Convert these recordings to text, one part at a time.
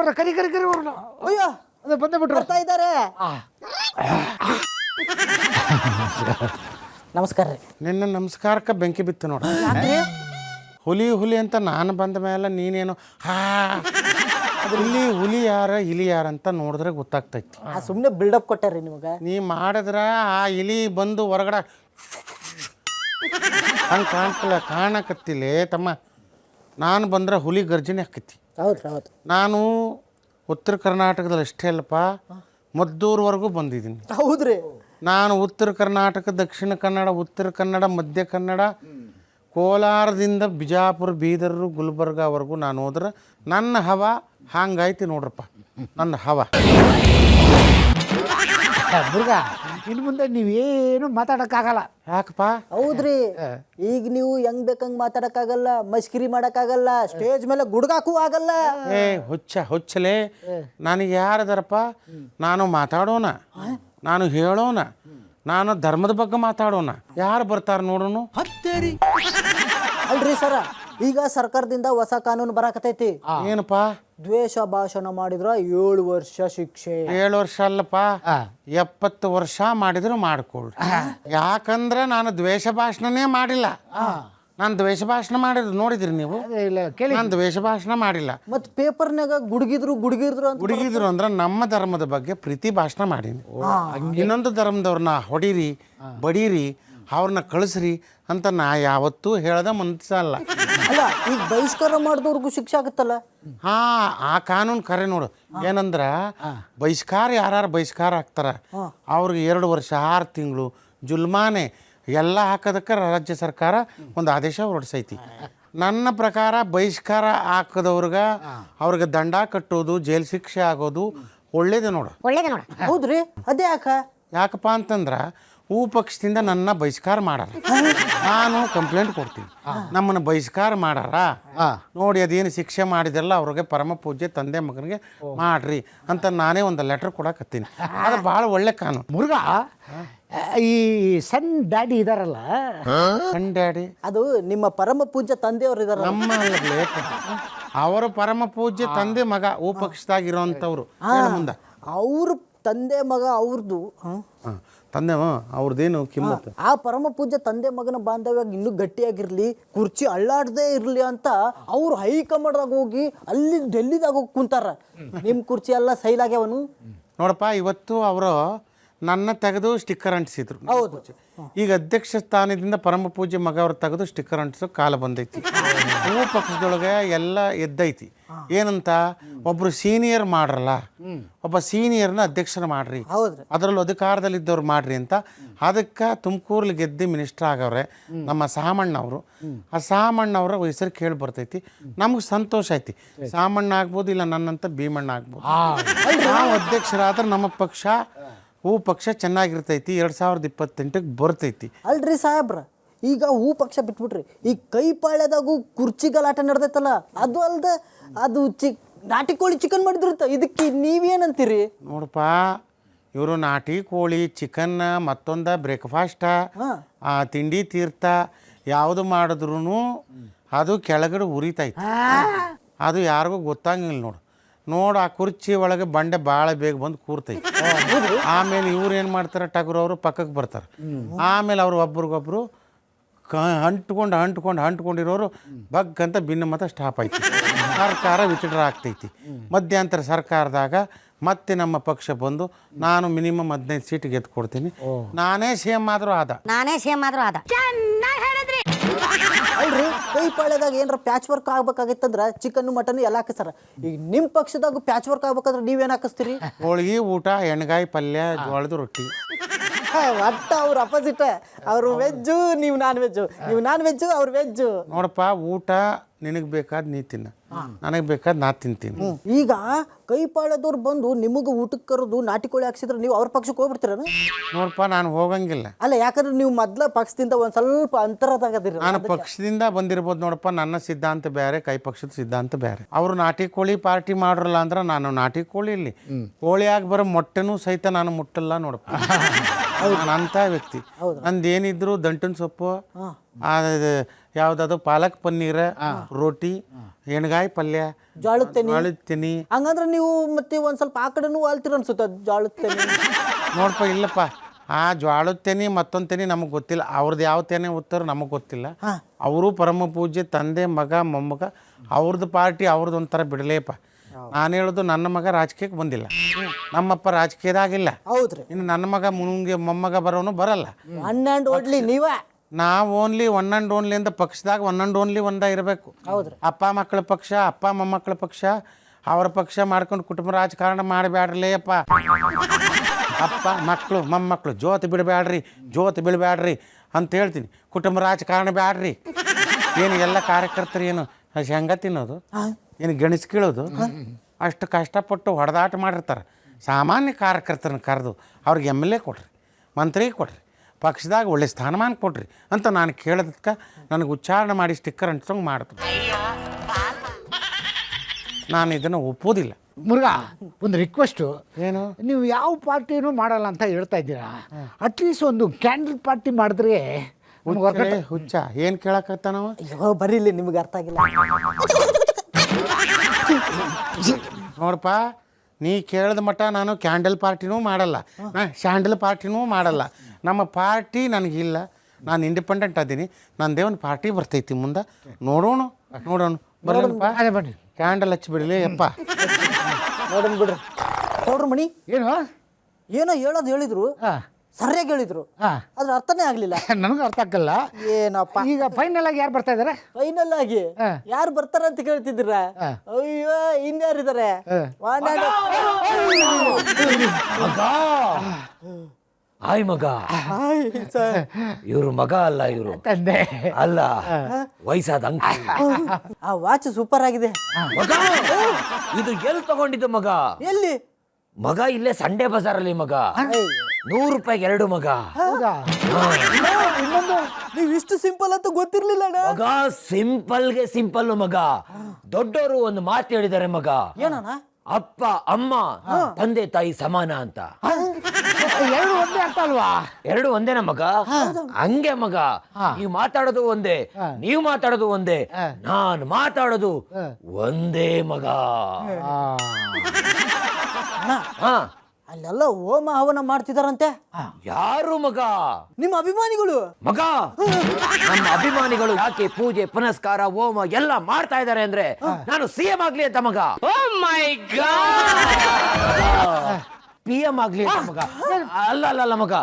ಬರ್ರ ಕರಿ ಕರಿ ಕರಿ ಅವ್ರನ್ನ. ಅಯ್ಯೋ ಅದೇ ಬಂದೇ ಬಿಟ್ರು. ಬರ್ತಾ ಇದ್ದಾರೆ. ನಮಸ್ಕಾರ ರೀ. ನಿನ್ನ ನಮಸ್ಕಾರಕ್ಕೆ ಬೆಂಕಿ ಬಿತ್ತು ನೋಡ. ಹುಲಿ ಹುಲಿ ಅಂತ ನಾನು ಬಂದ ಮೇಲೆ ನೀನೇನು ಇಲ್ಲಿ ಹುಲಿ ಯಾರ ಇಲಿ ಯಾರ ಅಂತ ನೋಡಿದ್ರೆ ಗೊತ್ತಾಗ್ತೈತಿ. ಸುಮ್ಮನೆ ಬಿಲ್ಡಪ್ ಕೊಟ್ಟಾರಿ ನಿಮಗೆ. ನೀ ಮಾಡಿದ್ರ ಆ ಇಲಿ ಬಂದು ಹೊರಗಡೆ ಹಂಗೆ ಕಾಣಕತ್ತಿಲ್ಲ ತಮ್ಮ. ನಾನು ಬಂದ್ರೆ ಹುಲಿ ಗರ್ಜನೆ ಆಕೈತಿ. ಹೌದು ಹೌದು. ನಾನು ಉತ್ತರ ಕರ್ನಾಟಕದಲ್ಲಿ ಅಷ್ಟೇ ಅಲ್ಲಪ್ಪ, ಮದ್ದೂರ್ವರೆಗೂ ಬಂದಿದ್ದೀನಿ. ಹೌದ್ರಿ. ನಾನು ಉತ್ತರ ಕರ್ನಾಟಕ, ದಕ್ಷಿಣ ಕನ್ನಡ, ಉತ್ತರ ಕನ್ನಡ, ಮಧ್ಯ ಕನ್ನಡ, ಕೋಲಾರದಿಂದ ಬಿಜಾಪುರ, ಬೀದರು, ಗುಲ್ಬರ್ಗಾವರೆಗೂ ನಾನು ಹೋದ್ರೆ ನನ್ನ ಹವಾ ಹಂಗಾಯ್ತಿ ನೋಡ್ರಪ್ಪ. ನನ್ನ ಹವಾ ಮುರುಘ, ಇನ್ನು ಮುಂದೆ ನೀವೇನು ಮಾತಾಡೋಕ್ಕಾಗಲ್ಲ. ಯಾಕಪ್ಪ? ಹೌದ್ರಿ. ಈಗ ನೀವು ಹೆಂಗ್ ಬೇಕಂಗ್ ಮಾತಾಡಕ್ಕಾಗಲ್ಲ, ಮಸ್ಕಿರಿ ಮಾಡಕ್ಕಾಗಲ್ಲ, ಸ್ಟೇಜ್ ಮೇಲೆ ಗುಡ್ಗಾಕು ಆಗಲ್ಲ. ಹೊಚ್ಚಲೇ ನನಗೆ ಯಾರದಾರಪ್ಪ? ನಾನು ಮಾತಾಡೋಣ, ನಾನು ಹೇಳೋಣ, ನಾನು ಧರ್ಮದ ಬಗ್ಗೆ ಮಾತಾಡೋಣ. ಯಾರು ಬರ್ತಾರೆ ನೋಡೋನು? ಅಲ್ರಿ ಸರ, ಈಗ ಸರ್ಕಾರದಿಂದ ಹೊಸ ಕಾನೂನು ಬರಾಕತೈತಿ. ಏನಪ್ಪ? ದ್ವೇಷ ಭಾಷಣ ಮಾಡಿದ್ರ 7 ವರ್ಷ ಶಿಕ್ಷೆ. 7 ವರ್ಷ ಅಲ್ಲಪ್ಪ, 70 ವರ್ಷ ಮಾಡಿದ್ರು ಮಾಡ್ಕೊಳ್ರಿ. ಯಾಕಂದ್ರೆ ನಾನು ದ್ವೇಷ ಭಾಷಣನೇ ಮಾಡಿಲ್ಲ. ನಾನು ದ್ವೇಷ ಭಾಷಣ ಮಾಡಿದ್ರು ನೋಡಿದ್ರಿ ನೀವು? ನಾನು ದ್ವೇಷ ಭಾಷಣ ಮಾಡಿಲ್ಲ. ಮತ್ ಪೇಪರ್ನಾಗ ಗುಡುಗಿದ್ರು ಅಂತ. ಗುಡುಗಿದ್ರು ಅಂದ್ರೆ ನಮ್ಮ ಧರ್ಮದ ಬಗ್ಗೆ ಪ್ರೀತಿ ಭಾಷಣ ಮಾಡೀನಿ. ಇನ್ನೊಂದು ಧರ್ಮದವ್ರನ್ನ ಹೊಡೀರಿ, ಬಡೀರಿ, ಅವ್ರನ್ನ ಕಳಿಸ್ರಿ ಅಂತ ನಾ ಯಾವತ್ತೂ ಹೇಳ್ದ ಮನ್ಸ ಅಲ್ಲ. ಅಲ್ಲ, ಈಗ ಬಹಿಷ್ಕಾರ ಮಾಡಿದವ್ರಿಗೂ ಶಿಕ್ಷೆ ಆಗುತ್ತಲ್ಲ. ಆ ಕಾನೂನು ಕರೆ ನೋಡು. ಏನಂದ್ರ ಬಹಿಷ್ಕಾರ ಯಾರು ಬಹಿಷ್ಕಾರ ಆಗ್ತಾರ ಅವ್ರಿಗೆ 2 ವರ್ಷ 6 ತಿಂಗಳು ಜುಲ್ಮಾನೆ ಎಲ್ಲ ಹಾಕೋದಕ್ಕೆ ರಾಜ್ಯ ಸರ್ಕಾರ ಒಂದು ಆದೇಶ ಹೊರಡಿಸೈತಿ. ನನ್ನ ಪ್ರಕಾರ ಬಹಿಷ್ಕಾರ ಹಾಕದವ್ರಿಗೆ ಅವ್ರಿಗೆ ದಂಡ ಕಟ್ಟೋದು, ಜೈಲು ಶಿಕ್ಷೆ ಆಗೋದು ಒಳ್ಳೇದೇ ನೋಡು. ಹೌದ್ರಿ. ಅದೇ ಯಾಕಪ್ಪ ಅಂತಂದ್ರ ಪಕ್ಷದಿಂದ ನನ್ನ ಬಹಿಷ್ಕಾರ ಮಾಡಾರ. ನಾನು ಕಂಪ್ಲೇಂಟ್ ಕೊಡ್ತೀನಿ, ನಮ್ಮನ್ನು ಬಹಿಷ್ಕಾರ ಮಾಡಾರ ನೋಡಿ, ಅದೇನು ಶಿಕ್ಷೆ ಮಾಡಿದ್ರಲ್ಲ ಅವ್ರಿಗೆ ಪರಮ ಪೂಜ್ಯ ತಂದೆ ಮಗನಿಗೆ ಮಾಡ್ರಿ ಅಂತ ನಾನೇ ಒಂದು ಲೆಟರ್ ಕೊಡಕತ್ತೀನಿ. ಅದು ಭಾಳ ಒಳ್ಳೆ ಕಾನೂನು. ಮುರುಘ, ಈ ಸನ್ ಡ್ಯಾಡಿ ಇದಾರಲ್ಲ, ಸನ್ ಡ್ಯಾಡಿ ಅದು ನಿಮ್ಮ ಪರಮ ಪೂಜ್ಯ ತಂದೆಯವರು ಇದಾರ. ನಮ್ಮ ಅವರು ಪರಮ ಪೂಜ್ಯ ತಂದೆ ಮಗ ಪಕ್ಷದಾಗಿರೋಂಥವ್ರು. ಮುಂದೆ ಅವ್ರ ತಂದೆ ಮಗ ಅವ್ರದ್ದು ತಂದೆ ಅವ್ರದ್ದೇನು ಕಿಮ್ಮತ್ತು? ಆ ಪರಮ ಪೂಜ್ಯ ತಂದೆ ಮಗನ ಬಾಂಧವ್ಯ ಇನ್ನೂ ಗಟ್ಟಿಯಾಗಿರ್ಲಿ, ಕುರ್ಚಿ ಅಳ್ಳಾಡದೇ ಇರ್ಲಿ ಅಂತ ಅವ್ರು ಹೈಕಮಾಂಡ್ದಾಗ ಹೋಗಿ ಅಲ್ಲಿ ಡೆಲ್ಲಿದಾಗ ಹೋಗಿ ಕುಂತಾರ. ನಿಮ್ಮ ಕುರ್ಚಿ ಎಲ್ಲ ಸೈಲ್ ಆಗ್ಯಾವನು ನೋಡಪ್ಪ. ಇವತ್ತು ಅವರು ನನ್ನ ತೆಗೆದು ಸ್ಟಿಕ್ಕರ್ ಅಂಟಿಸಿದ್ರು. ಹೌದು. ಈಗ ಅಧ್ಯಕ್ಷ ಸ್ಥಾನದಿಂದ ಪರಮ ಪೂಜ್ಯ ಮಗ ಅವ್ರು ತೆಗೆದು ಸ್ಟಿಕ್ಕರ್ ಅಂಟಿಸೋ ಕಾಲ ಬಂದೈತಿ. ಪಕ್ಷದೊಳಗೆ ಎಲ್ಲ ಎದ್ದೈತಿ. ಏನಂತ ಒಬ್ರು ಸೀನಿಯರ್ ಮಾಡ್ರಲ್ಲ, ಒಬ್ಬ ಸೀನಿಯರ್ನ ಅಧ್ಯಕ್ಷರ ಮಾಡ್ರಿ, ಅದರಲ್ಲೂ ಅಧಿಕಾರದಲ್ಲಿದ್ದವ್ರು ಮಾಡ್ರಿ ಅಂತ. ಅದಕ್ಕೆ ತುಮಕೂರ್ಲಿ ಗೆದ್ದು ಮಿನಿಸ್ಟರ್ ಆಗವ್ರೆ ನಮ್ಮ ಸಾಮಣ್ಣವರು. ಆ ಸಾಮಣ್ಣವ್ರ ಹೆಸರು ಕೇಳಿ ಬರ್ತೈತಿ. ನಮ್ಗೆ ಸಂತೋಷ ಐತಿ. ಸಾಮಣ್ಣ ಆಗ್ಬೋದು, ಇಲ್ಲ ನನ್ನಂತ ಭೀಮಣ್ಣ ಆಗ್ಬೋದು. ನಾವು ಅಧ್ಯಕ್ಷರಾದ್ರೆ ನಮ್ಮ ಪಕ್ಷ ಪಕ್ಷ ಚೆನ್ನಾಗಿರ್ತೈತಿ. 2028ಕ್ಕೆ ಬರ್ತೈತಿ. ಅಲ್ರಿ ಸಾಹೇಬ್ರ, ಈಗ ಪಕ್ಷ ಬಿಟ್ಬಿಟ್ರಿ, ಈ ಕೈಪಾಳ್ಯದಾಗೂ ಕುರ್ಚಿ ಗಲಾಟ ನಡೆದೈತಲ್ಲ, ಅದು ಅಲ್ದ ಅದು ನಾಟಿ ಕೋಳಿ ಚಿಕನ್ ಮಾಡಿದ್ರಂತ. ಇದಕ್ಕೆ ನೀವೇನಂತೀರಿ? ನೋಡಪ್ಪ, ಇವರು ನಾಟಿ ಕೋಳಿ ಚಿಕನ್ ಮತ್ತೊಂದ ಬ್ರೇಕ್ಫಾಸ್ಟ ತಿಂಡಿ ತೀರ್ಥ ಯಾವುದು ಮಾಡಿದ್ರು ಅದು ಕೆಳಗಡೆ ಉರಿತೈತಿ. ಅದು ಯಾರಿಗೂ ಗೊತ್ತಾಗಿಲ್ಲ ನೋಡು. ಆ ಕುರ್ಚಿ ಒಳಗೆ ಬಂಡೆ ಭಾಳ ಬೇಗ ಬಂದು ಕೂರ್ತೈತಿ. ಆಮೇಲೆ ಇವ್ರು ಏನು ಮಾಡ್ತಾರೆ, ಟಗರು ಅವರು ಪಕ್ಕಕ್ಕೆ ಬರ್ತಾರೆ. ಆಮೇಲೆ ಅವರು ಒಬ್ರಿಗೊಬ್ರು ಅಂಟ್ಕೊಂಡಿರೋರು ಬಗ್ಗಂತ ಭಿನ್ನ ಮತ ಸ್ಟಾಪ್ ಆಯ್ತು. ಸರ್ಕಾರ ವಿತ್ಡ್ರಾ ಆಗ್ತೈತಿ. ಮಧ್ಯಂತರ ಸರ್ಕಾರದಾಗ ಮತ್ತೆ ನಮ್ಮ ಪಕ್ಷ ಬಂದು ನಾನು ಮಿನಿಮಮ್ 15 ಸೀಟ್ ಗೆದ್ದು ಕೊಡ್ತೀನಿ. ನಾನೇ ಸೇಮ್ ಆದ್ರೂ ಆದ. ಅಲ್ರಿ, ಕೈಪಾಳ್ಯದಾಗ ಏನಾರ ಪ್ಯಾಚ್ ವರ್ಕ್ ಆಗ್ಬೇಕಾಗಿತ್ತಂದ್ರ ಚಿಕನ್ ಮಟನ್ ಎಲ್ಲ ಹಾಕಿಸ್ತಾರ. ಈಗ ನಿಮ್ಮ ಪಕ್ಷದಾಗ ಪ್ಯಾಚ್ ವರ್ಕ್ ಆಗ್ಬೇಕಂದ್ರೆ ನೀವೇನು ಹಾಕಿಸ್ತೀರಿ? ಹೋಳಿಗೆ ಊಟ, ಎಣ್ಗಾಯಿ ಪಲ್ಯ, ಜೋಳದ ರೊಟ್ಟಿ. ಒಟ್ಟ ಅವ್ರ ಅಪೋಸಿಟ್. ಅವರು ವೆಜ್ಜು, ನೀವು ನಾನ್ ವೆಜ್ಜು, ನೀವು ನಾನ್ ವೆಜ್ಜು, ಅವ್ರು ವೆಜ್ಜು. ನೋಡಪ್ಪ, ಊಟ ನಿನಗೆ ಬೇಕಾದ ನೀ ತಿನ್ನ, ನನಗೆ ಬೇಕಾದ ನಾ ತಿಂತೀನಿ. ಈಗ ಕೈಪಾಳ್ಯದವ್ರು ಬಂದು ನಿಮಗೆ ಊಟಕ್ಕೆ ಕರೆದು ನಾಟಿ ಕೋಳಿ ಹಾಕ್ಸಿದ್ರೆ ನೀವು ಅವ್ರ ಪಕ್ಷಕ್ಕೆ ಹೋಗ್ಬಿಡ್ತೀರ? ನೋಡಪ್ಪ, ನಾನು ಹೋಗಂಗಿಲ್ಲ. ಅಲ್ಲ, ಯಾಕಂದ್ರೆ ನೀವು ಮೊದ್ಲ ಪಕ್ಷದಿಂದ ಒಂದು ಸ್ವಲ್ಪ ಅಂತರದಾಗದಿರಿ. ನಾನು ಪಕ್ಷದಿಂದ ಬಂದಿರ್ಬೋದು ನೋಡಪ್ಪ. ನನ್ನ ಸಿದ್ಧಾಂತ ಬೇರೆ, ಕೈ ಪಕ್ಷದ ಸಿದ್ಧಾಂತ ಬೇರೆ. ಅವರು ನಾಟಿ ಕೋಳಿ ಪಾರ್ಟಿ ಮಾಡ್ರಲ್ಲ ಅಂದ್ರೆ ನಾನು ನಾಟಿ ಕೋಳಿ ಇಲ್ಲಿ ಕೋಳಿಯಾಗಿ ಬರೋ ಮೊಟ್ಟೆನೂ ಸಹಿತ ನಾನು ಮುಟ್ಟಲ್ಲ ನೋಡಪ್ಪ. ನಾನು ಅಂಥ ವ್ಯಕ್ತಿ. ನಂದೇನಿದ್ರು ದಂಟಿನ ಸೊಪ್ಪು, ಯಾವುದಾದ್ರು ಪಾಲಕ್ ಪನ್ನೀರ್, ರೋಟಿ, ಎಣ್ಗಾಯಿ ಪಲ್ಯ, ಜೋಳದ ತೆನಿ. ಹಂಗಂದ್ರೆ ನೀವು ಮತ್ತೆ ಒಂದ್ ಸ್ವಲ್ಪ ಆ ಕಡೆನೂ ಆಲ್ತೀರ ಅನ್ಸುತ್ತೆ ಜೋಳದ ತೆನೆ. ನೋಡಪ್ಪ, ಇಲ್ಲಪ್ಪ, ಆ ಜ್ವಾಳದ ತೆನಿ ಮತ್ತೊಂದು ತೆನಿ ನಮಗೆ ಗೊತ್ತಿಲ್ಲ. ಅವ್ರದ್ದು ಯಾವ ತೆನೆ ಉತ್ತರ ನಮಗೆ ಗೊತ್ತಿಲ್ಲ. ಅವರು ಪರಮ ಪೂಜ್ಯ ತಂದೆ, ಮಗ, ಮೊಮ್ಮಗ, ಅವ್ರದ್ದು ಪಾರ್ಟಿ ಅವ್ರದ್ದು ಒಂಥರ ಬಿಡಲೇಪ್ಪ. ನಾನು ಹೇಳೋದು, ನನ್ನ ಮಗ ರಾಜಕೀಯಕ್ಕೆ ಬಂದಿಲ್ಲ, ನಮ್ಮಪ್ಪ ರಾಜಕೀಯದಾಗಿಲ್ಲ. ಹೌದ್ರಿ. ಇನ್ನು ನನ್ನ ಮಗ ಮುಂಗೆ ಮೊಮ್ಮಗ ಬರೋನು ಬರಲ್ಲ. ಅಣ್ಣಂಡ್ ಓಡ್ಲಿ ನೀವೇ. ನಾವು ಓನ್ಲಿ ಒನ್ ಆ್ಯಂಡ್ ಓನ್ಲಿ ಅಂತ ಪಕ್ಷದಾಗ ಒನ್ ಆ್ಯಂಡ್ ಓನ್ಲಿ ಒಂದ ಇರಬೇಕು. ಅಪ್ಪ ಮಕ್ಕಳ ಪಕ್ಷ, ಅಪ್ಪ ಮೊಮ್ಮಕ್ಕಳ ಪಕ್ಷ, ಅವರ ಪಕ್ಷ ಮಾಡ್ಕೊಂಡು ಕುಟುಂಬ ರಾಜಕಾರಣ ಮಾಡಬೇಡ್ರಲೇ ಅಪ್ಪ. ಅಪ್ಪ ಮಕ್ಕಳು ಮೊಮ್ಮಕ್ಕಳು ಜೋತ್ ಬಿಡಬೇಡ್ರಿ ಅಂತ ಹೇಳ್ತೀನಿ. ಕುಟುಂಬ ರಾಜಕಾರಣ ಬ್ಯಾಡ್ರಿ. ಏನು ಎಲ್ಲ ಕಾರ್ಯಕರ್ತರು ಏನು ಶೇಂಗಾ ತಿನ್ನೋದು, ಏನು ಗೆಣಸು ಕೀಳೋದು, ಅಷ್ಟು ಕಷ್ಟಪಟ್ಟು ಹೊಡೆದಾಟ ಮಾಡಿರ್ತಾರೆ. ಸಾಮಾನ್ಯ ಕಾರ್ಯಕರ್ತರನ್ನ ಕರೆದು ಅವ್ರಿಗೆ MLA ಕೊಡ್ರಿ, ಮಂತ್ರಿ ಕೊಡ್ರಿ, ಪಕ್ಷದಾಗ ಒಳ್ಳೆ ಸ್ಥಾನಮಾನ ಕೊಡ್ರಿ ಅಂತ ನಾನು ಕೇಳೋದಕ್ಕೆ ನನಗೆ ಉಚ್ಚಾರಣೆ ಮಾಡಿ ಸ್ಟಿಕ್ಕರ್ ಅಂಟಿಸೋಂಗೆ ಮಾಡ್ತೀನಿ. ನಾನು ಇದನ್ನು ಒಪ್ಪೋದಿಲ್ಲ. ಮುರುಘಾ, ಒಂದು ರಿಕ್ವೆಸ್ಟು. ಏನು? ನೀವು ಯಾವ ಪಾರ್ಟಿನೂ ಮಾಡಲ್ಲ ಅಂತ ಹೇಳ್ತಾ ಇದ್ದೀರಾ. ಅಟ್ಲೀಸ್ಟ್ ಒಂದು ಕ್ಯಾಂಡಲ್ ಪಾರ್ಟಿ ಮಾಡಿದ್ರೆ ಹುಚ್ಚ ಏನು ಕೇಳಕತ್ತ ನಾವು? ಅಯ್ಯೋ ಬರೀಲಿ, ನಿಮ್ಗೆ ಅರ್ಥ ಆಗಿಲ್ಲ. ನೋಡಪ್ಪ, ನೀ ಕೇಳಿದ ಮಟ್ಟ ನಾನು ಕ್ಯಾಂಡಲ್ ಪಾರ್ಟಿನೂ ಮಾಡಲ್ಲ, ಸ್ಯಾಂಡಲ್ ಪಾರ್ಟಿನೂ ಮಾಡಲ್ಲ. ನಮ್ಮ ಪಾರ್ಟಿ ನನಗಿಲ್ಲ, ನಾನು ಇಂಡಿಪೆಂಡೆಂಟ್ ಅದೀನಿ. ನಂದೇ ಒಂದು ಪಾರ್ಟಿ ಬರ್ತೈತಿ ಮುಂದೆ, ನೋಡೋಣ ಬರೋಣಪ್ಪ. ಬನ್ನಿ, ಕ್ಯಾಂಡಲ್ ಹಚ್ಚಿಬಿಡಲಿ ಅಪ್ಪ. ನೋಡೋಣ ಬಿಡ್ರಿ. ನೋಡ್ರಿ ಮಣಿ, ಏನೋ ಹೇಳೋದು ಹೇಳಿದ್ರು, ಸರಿಯಾಗಿ ಹೇಳಿದ್ರು, ಅದ್ರ ಅರ್ಥನೇ ಆಗ್ಲಿಲ್ಲ. ನನಗೂ ಅರ್ಥ ಆಗಲ್ಲ ಏನಪ್ಪ. ಈಗ ಫೈನಲ್ ಆಗಿ ಯಾರು ಬರ್ತಾ ಇದಾರೆ? ಫೈನಲ್ ಆಗಿ ಯಾರು ಬರ್ತಾರ ಅಂತ ಕೇಳ್ತಿದ್ದೀರ? ಅಯ್ಯೋ, ಇನ್ಯಾರಿದ್ದಾರೆ? ಹಾಯ್ ಮಗ. ಇವ್ರ ಮಗ ಅಲ್ಲ, ಇವರು ತಂದೆ ಅಲ್ಲ, ವಯಸ್ಸಾದ ಅಂಕಲ್. ಆ ವಾಚ್ ಸೂಪರ್ ಆಗಿದೆ ಮಗ. ಇದು ಎಲ್ಲಿ ತಗೊಂಡಿದ್ದು ಮಗ? ಎಲ್ಲಿ ಮಗ? ಇಲ್ಲೇ ಸಂಡೆ ಬಜಾರಲ್ಲಿ ಮಗ. 100 ರೂಪಾಯಿಗೆ 2 ಮಗ. ನೀವು ಇಷ್ಟು ಸಿಂಪಲ್ ಅಂತ ಗೊತ್ತಿರ್ಲಿಲ್ಲ ಮಗ. ಸಿಂಪಲ್ಗೆ ಸಿಂಪಲ್ ಮಗ. ದೊಡ್ಡವರು ಒಂದು ಮಾತು ಹೇಳಿದ್ದಾರೆ ಮಗ. ಏನಣ್ಣ? ಅಪ್ಪ ಅಮ್ಮ ತಂದೆ ತಾಯಿ ಸಮಾನ ಅಂತ. ಎರಡು ಒಂದೇ ಅರ್ಥ ಅಲ್ವಾ? ಎರಡು ಒಂದೇನ ಮಗ? ಹಂಗೆ ಮಗ. ನೀವು ಮಾತಾಡೋದು ಒಂದೇ, ನೀವು ಮಾತಾಡೋದು ಒಂದೇ, ನಾನು ಮಾತಾಡೋದು ಒಂದೇ ಮಗ. ಅಲ್ಲೆಲ್ಲ ಹೋಮ ಹವನ ಮಾಡ್ತಿದಾರಂತೆ. ಯಾರು ಮಗ? ನಿಮ್ಮ ಅಭಿಮಾನಿಗಳು ಮಗ. ನಮ್ಮ ಅಭಿಮಾನಿಗಳು ಯಾಕೆ ಪೂಜೆ ಪುನಸ್ಕಾರ ಹೋಮ ಎಲ್ಲ ಮಾಡ್ತಾ ಇದ್ದಾರೆ ಅಂದ್ರೆ ನಾನು CM ಆಗ್ಲಿ ಅಂತ ಮಗ. PM ಆಗ್ಲಿ ಅಂತ ಮಗ. ಅಲ್ಲ ಮಗ,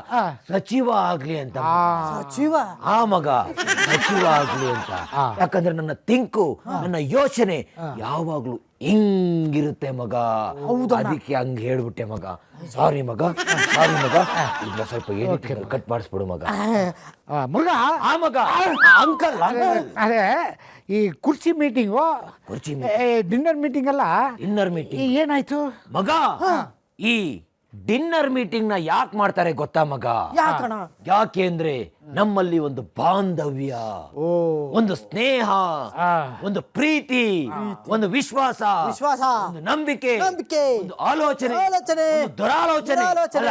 ಸಚಿವ ಆಗ್ಲಿ ಅಂತ. ಸಚಿವ? ಆ ಮಗ, ಸಚಿವ ಆಗ್ಲಿ ಅಂತ. ಯಾಕಂದ್ರೆ ನನ್ನ ತಿಂಕು, ನನ್ನ ಯೋಚನೆ ಯಾವಾಗ್ಲೂ ಹಿಂಗಿರುತ್ತೆ ಮಗ. ಅದಕ್ಕೆ ಹಂಗ ಹೇಳ್ಬಿಟ್ಟೆ ಮಗ. ಸಾರಿ ಮಗ. ಈಗ ಸ್ವಲ್ಪ ಕಟ್ ಮಾಡಿಸ್ಬಿಡು ಮಗ. ಮುರುಘಾ, ಆ ಮಗ, ಅಂಕಲ್. ಅದೇ ಈ ಕುರ್ಚಿ ಮೀಟಿಂಗು, ಡಿನ್ನರ್ ಮೀಟಿಂಗ್ ಅಲ್ಲ, ಡಿನ್ನರ್ ಮೀಟಿಂಗ್ ಏನಾಯ್ತು ಮಗ? ಈ ಡಿನ್ನರ್ ಮೀಟಿಂಗ್ ನ ಯಾಕೆ ಮಾಡ್ತಾರೆ ಗೊತ್ತಾ ಮಗ? ಯಾಕೆ ಅಂದ್ರೆ ನಮ್ಮಲ್ಲಿ ಒಂದು ಬಾಂಧವ್ಯ, ಒಂದು ಸ್ನೇಹ, ಒಂದು ಪ್ರೀತಿ, ಒಂದು ವಿಶ್ವಾಸ, ಒಂದು ನಂಬಿಕೆ, ಒಂದು ಆಲೋಚನೆ, ದುರಾಲೋಚನೆ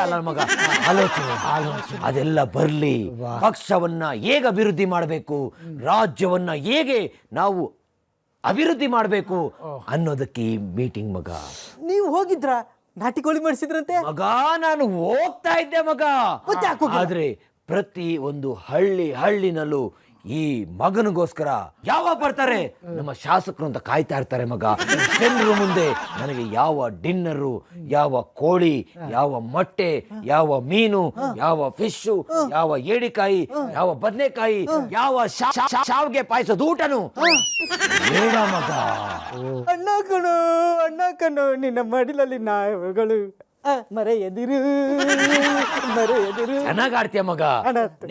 ಅಲ್ಲ ಮಗ, ಆಲೋಚನೆ ಅದೆಲ್ಲ ಬರ್ಲಿ. ಪಕ್ಷವನ್ನ ಹೇಗೆ ಅಭಿವೃದ್ಧಿ ಮಾಡಬೇಕು, ರಾಜ್ಯವನ್ನ ಹೇಗೆ ನಾವು ಅಭಿವೃದ್ಧಿ ಮಾಡಬೇಕು ಅನ್ನೋದಕ್ಕೆ ಈ ಮೀಟಿಂಗ್ ಮಗ. ನೀವು ಹೋಗಿದ್ರ? ನಾಟಿ ಕೋಳಿ ಮಾಡಿಸಿದ್ರಂತೆ ಮಗ. ನಾನು ಹೋಗ್ತಾ ಇದ್ದೆ ಮಗ. ಆದ್ರೆ ಪ್ರತಿ ಒಂದು ಹಳ್ಳಿನಲ್ಲೂ ಈ ಮಗನಿಗೋಸ್ಕರ ಯಾವಾಗ ಬರ್ತಾರೆ ನಮ್ಮ ಶಾಸಕರು ಅಂತ ಕಾಯ್ತಾ ಇರ್ತಾರೆ ಮಗ. ಜನರು ಮುಂದೆ ನನಗೆ ಯಾವ ಡಿನ್ನರು, ಯಾವ ಕೋಳಿ, ಯಾವ ಮೊಟ್ಟೆ, ಯಾವ ಮೀನು, ಯಾವ ಫಿಶ್, ಯಾವ ಏಡಿಕಾಯಿ, ಯಾವ ಬದನೆಕಾಯಿ, ಯಾವ ಶಾವಿಗೆ ಪಾಯಸದ ಊಟನು ಬೇಡ ಮಗ. ಅಣ್ಣ ಕಣೋ ನಿನ್ನ ಮಡಿಲಲ್ಲಿ ನಾವುಗಳು ಮರೆಯದಿರು. ಚೆನ್ನಾಗ್ ಆಡ್ತೀಯ ಮಗ.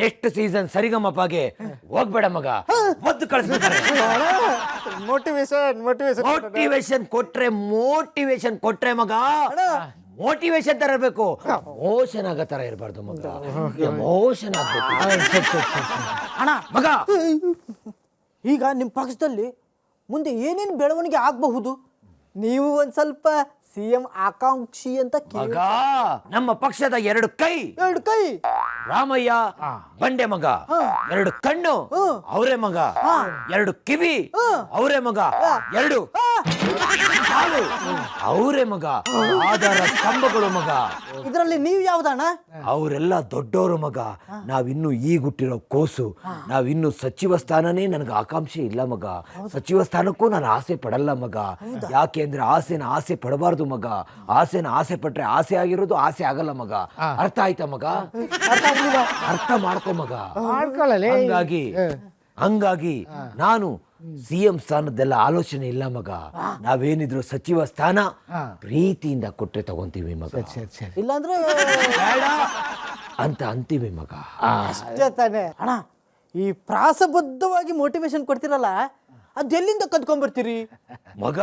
ನೆಕ್ಸ್ಟ್ ಸೀಸನ್ ಸರಿಗಮಪ್ಪಗೆ ಹೋಗ್ಬೇಡ ಮಗ, ಒದ್ದು ಕಳಿಸ್ಬಿಡ್ತಾರೆ. ಮೋಟಿವೇಶನ್ ಕೊಟ್ರೆ ಮಗ, ಮೋಟಿವೇಶನ್ ತರ ಇರ್ಬೇಕು, ಮೋಷನ್ ಆಗೋ ತರ ಇರಬಾರ್ದು ಮಗ. ಮೋಷನ್ ಆಗ್ಬೇಕು ಅಣ್ಣ ಮಗ. ಈಗ ನಿಮ್ ಪಕ್ಷದಲ್ಲಿ ಮುಂದೆ ಏನೇನು ಬೆಳವಣಿಗೆ ಆಗಬಹುದು? ನೀವು ಒಂದ್ ಸ್ವಲ್ಪ CM ಆಕಾಂಕ್ಷಿ ಅಂತ ಮಗ ನಮ್ಮ ಪಕ್ಷದ 2 ಕೈ, 2 ಕೈ, ರಾಮಯ್ಯ ಬಂಡೆ ಮಗ, 2 ಕಣ್ಣು ಅವರೇ ಮಗ, 2 ಕಿವಿ ಅವರೇ ಮಗ, 2 ಕಾಲು ಅವರೇ ಮಗ, ಆಧಾರ ಸ್ತಂಭಗಳು ಮಗ. ಇದರಲ್ಲಿ ನೀವು ಯಾವ್ದಣ್ಣ? ಅವರೆಲ್ಲ ದೊಡ್ಡವರು ಮಗ. ನಾವಿನ್ನು ಈಗ ಹುಟ್ಟಿರೋ ಕೋಸು. ನಾವಿನ್ನು ಸಚಿವ ಸ್ಥಾನನೇ ನನಗೆ ಆಕಾಂಕ್ಷೆ ಇಲ್ಲ ಮಗ. ಸಚಿವ ಸ್ಥಾನಕ್ಕೂ ನಾನು ಆಸೆ ಪಡಲ್ಲ ಮಗ. ಯಾಕೆಂದ್ರೆ ಆಸೆ ಪಡಬಾರ್ದು ಮಗ. ಆಸೆ ಪಟ್ರೆ ಆಸೆ ಆಗಿರೋದು ಆಸೆ ಆಗಲ್ಲ ಮಗ. ಅರ್ಥ ಆಯ್ತಾ ಮಗ? ಅರ್ಥ ಮಾಡ್ಕೊ ಮಗ. ಮಾಡ್ಕೊಳ್ಳಲಿ. ಹಂಗಾಗಿ ನಾನು CM ಸ್ಥಾನದೆಲ್ಲ ಆಲೋಚನೆ ಇಲ್ಲ ಮಗ. ನಾವೇನಿದ್ರು ಸಚಿವ ಸ್ಥಾನ ಪ್ರೀತಿಯಿಂದ ಕೊಟ್ರೆ ತಗೊಂತೀವಿ ಮಗ. ಸರಿ ಇಲ್ಲಾಂದ್ರೆ ಬೇಡ ಅಂತ ಅಂತೀವಿ ಮಗ. ಅಷ್ಟೇ ತಾನೆ ಅಣ್ಣ. ಈ ಪ್ರಾಸಬದ್ಧವಾಗಿ ಮೋಟಿವೇಶನ್ ಕೊಡ್ತಿರಲ್ಲ, ಅದೆಲ್ಲಿಂದ ಕದ್ಕೊಂಡ್ಬರ್ತೀರಿ ಮಗ?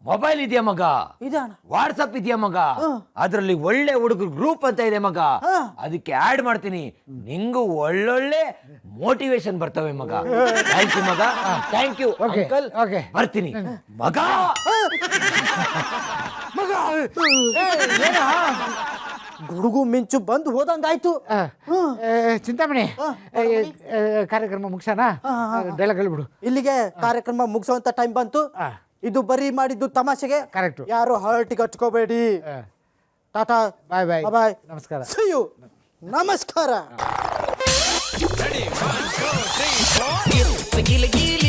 ಮೊಬೈಲ್ ಇದೆಯಾ ಮಗ? ಇದೆ ಅಣ್ಣ. ವಾಟ್ಸಪ್ ಇದೆಯಾ ಮಗ? ಅದ್ರಲ್ಲಿ ಒಳ್ಳೆ ಹುಡುಗರು ಗ್ರೂಪ್ ಅಂತ ಇದೆ ಮಗ. ಅದಕ್ಕೆ ಆಡ್ ಮಾಡ್ತೀನಿ. ನಿಂಗೂ ಒಳ್ಳೊಳ್ಳೆ ಮೋಟಿವೇಶನ್ ಬರ್ತವೆ ಮಗ. ಥ್ಯಾಂಕ್ ಯು ಮಗ. Thank you uncle. ಓಕೆ. ಬರ್ತೀನಿ ಮಗ. ಗುಡುಗು ಮಿಂಚು ಬಂದು ಹೋದಂಗಾಯ್ತು. ಚಿಂತಾಮಣಿ, ಕಾರ್ಯಕ್ರಮ ಮುಗಿಸೋಣ. ಡೈಲಾಗ್ ಹೇಳ್ಬಿಡು. ಇಲ್ಲಿಗೆ ಕಾರ್ಯಕ್ರಮ ಮುಗಿಸೋಂತ ಟೈಮ್ ಬಂತು. ಇದು ಬರೀ ಮಾಡಿದ್ದು ತಮಾಷೆಗೆ. Correct. ಯಾರು ಹರ್ಟಿಗೆ ಹಚ್ಕೋಬೇಡಿ. ಟಾಟಾ, ಬಾಯ್ ಬಾಯ್ ಬಾಯ್, ನಮಸ್ಕಾರ. See you. ನಮಸ್ಕಾರ. Ready, 1, 2, 3, 4.